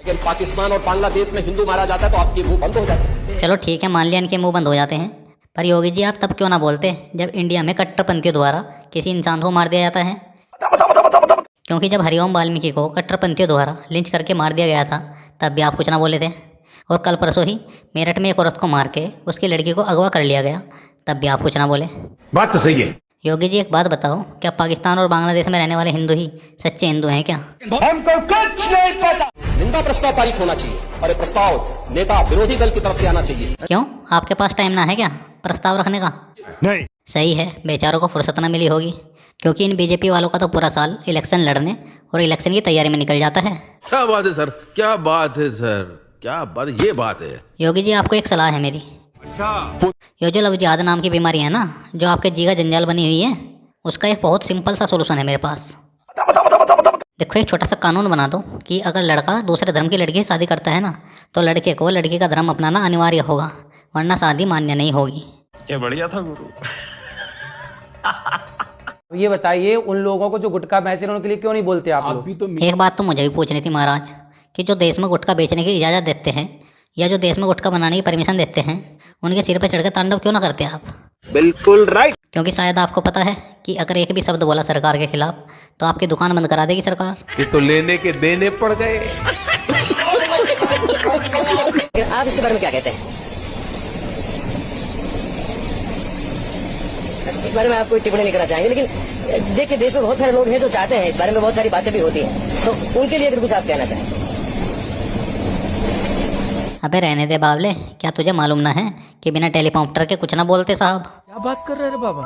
लेकिन पाकिस्तान और बांग्लादेश में हिंदू मारा जाता है तो आपके मुंह बंद हो जाते हैं। चलो ठीक है, मान लिया इनके मुंह बंद हो जाते हैं, पर योगी जी आप तब क्यों ना बोलते जब इंडिया में कट्टरपंथियों द्वारा किसी इंसान को मार दिया जाता है। क्योंकि जब हरिओम वाल्मीकि को कट्टरपंथियों द्वारा लिंच करके मार दिया गया था तब भी आप कुछ ना बोले थे। और कल परसों ही मेरठ में एक औरत को मार के उसकी लड़की को अगवा कर लिया गया, तब भी आप कुछ ना बोले। बात तो सही है। योगी जी एक बात बताओ, क्या पाकिस्तान और बांग्लादेश में रहने वाले हिंदू ही सच्चे हिंदू हैं क्या? हमको कुछ नहीं पता। निंदा प्रस्ताव पारित होना चाहिए और ये प्रस्ताव नेता विरोधी दल की तरफ से आना चाहिए। क्यों, आपके पास टाइम ना है क्या प्रस्ताव रखने का? नहीं। सही है, बेचारों को फुर्सत ना मिली होगी, क्योंकि इन बीजेपी वालों का तो पूरा साल इलेक्शन लड़ने और इलेक्शन की तैयारी में निकल जाता है। क्या बात है सर, क्या बात है सर, क्या बात, ये बात है। योगी जी आपको एक सलाह है मेरी। अच्छा। ये जो लवजियाद नाम की बीमारी है ना, जो आपके जी का जंजाल बनी हुई है, उसका एक बहुत सिंपल सा सोल्यूशन है मेरे पास। देखो, एक छोटा सा कानून बना दो कि अगर लड़का दूसरे धर्म की लड़की से शादी करता है ना, तो लड़के को लड़की का धर्म अपनाना अनिवार्य होगा, वरना शादी मान्य नहीं होगी। क्या बढ़िया था गुरु। ये बताइए, उन लोगों को जो गुटखा बेच रहे हैं उनके लिए क्यों नहीं बोलते आप लोग? एक बात तो मुझे भी पूछनी थी महाराज, कि जो देश में गुटखा बेचने की इजाज़त देते हैं या जो देश में गुटखा बनाने की परमिशन देते हैं, उनके सिर पर चढ़कर तांडव क्यों ना करते आप? बिल्कुल राइट। क्योंकि शायद आपको पता है कि अगर एक भी शब्द बोला सरकार के खिलाफ तो आपकी दुकान बंद करा देगी सरकार। ये तो लेने के देने पड़ गए। आप इसके बारे में क्या कहते हैं? इस बारे में आप कोई टिप्पणी नहीं करना चाहेंगे, लेकिन देखिए देश में बहुत सारे लोग हैं जो चाहते हैं, इस बारे में बहुत सारी बातें भी होती हैं, तो उनके लिए अगर कुछ आप कहना चाहें। अबे रहने दे बावले, क्या तुझे मालूम ना है कि बिना टेलीप्रॉम्प्टर के कुछ ना बोलते साहब? क्या बात कर रहे हैं बाबा?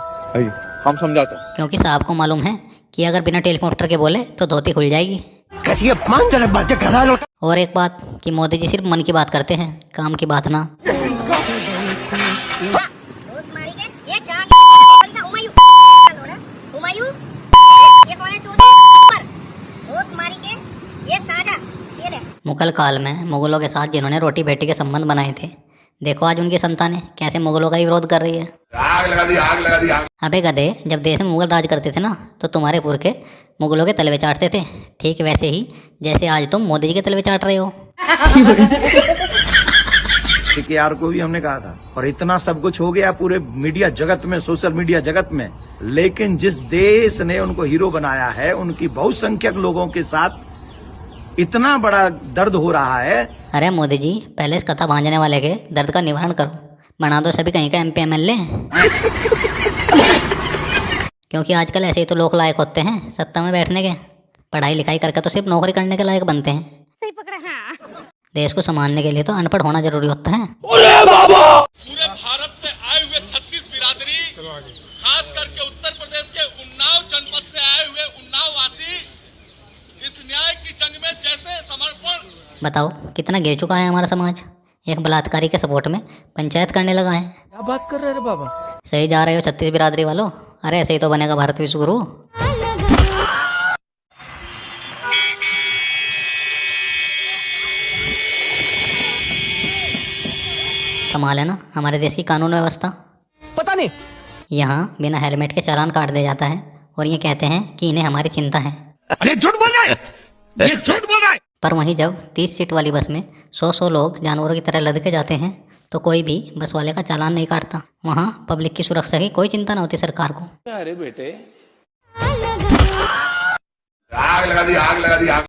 हम समझाते हैं। क्योंकि साहब को मालूम है कि अगर बिना टेलीप्रॉम्प्टर के बोले तो धोती खुल जाएगी। कैसी अपमानजनक बातें कर रहा है। और एक बात कि मोदी जी सिर्फ मन की बात करते हैं, काम की बात ना। मुगल काल में मुगलों के साथ जिन्होंने रोटी बेटी के संबंध बनाए थे, देखो आज उनकी संतानें कैसे मुगलों का ही विरोध कर रही है। आग लगा दी, आग लगा दी, आग। अबे गधे, जब देश में मुगल राज करते थे ना, तो तुम्हारे पुरखे मुगलों के तलवे चाटते थे, ठीक वैसे ही जैसे आज तुम मोदी जी के तलवे चाट रहे हो। यार को भी हमने कहा था, और इतना सब कुछ हो गया पूरे मीडिया जगत में, सोशल मीडिया जगत में, लेकिन जिस देश ने उनको हीरो बनाया है, उनकी बहुसंख्यक लोगों के साथ इतना बड़ा दर्द हो रहा है। अरे मोदी जी, पहले इस कथा भांजने वाले के दर्द का निवारण करो, बना दो सभी कहीं का MP MLA। क्योंकि आजकल ऐसे ही तो लोग लायक होते हैं सत्ता में बैठने के, पढ़ाई लिखाई करके तो सिर्फ नौकरी करने के लायक बनते हैं। सही पकड़ा। हाँ। देश को संभालने के लिए तो अनपढ़ होना जरूरी होता है। पूरे भारत से आए हुए 36 बिरादरी, खास करके उत्तर प्रदेश के उन्नाव जनपद से आए हुए उन्नाव वासी इस न्याय की जंग में जैसे समर्पण। बताओ कितना गिर चुका है हमारा समाज, एक बलात्कारी के सपोर्ट में पंचायत करने लगा है। क्या बात कर रहे हैं बाबा? सही जा रहे हो 36 बिरादरी वालों, अरे ऐसे ही तो बनेगा भारत विश्व गुरु। कमाल है ना हमारे देश की कानून व्यवस्था। पता नहीं, यहाँ बिना हेलमेट के चालान काट दिया जाता है और ये कहते हैं कि इन्हें हमारी चिंता है। अरे झूठ बोल रहा है, ये झूठ बोल रहा है। पर वहीं जब 30 सीट वाली बस में 100 लोग जानवरों की तरह लद के जाते हैं तो कोई भी बस वाले का चालान नहीं काटता। वहाँ पब्लिक की सुरक्षा की कोई चिंता न होती सरकार को। अरे बेटे, आग लगा दी, आग लगा दी, आग।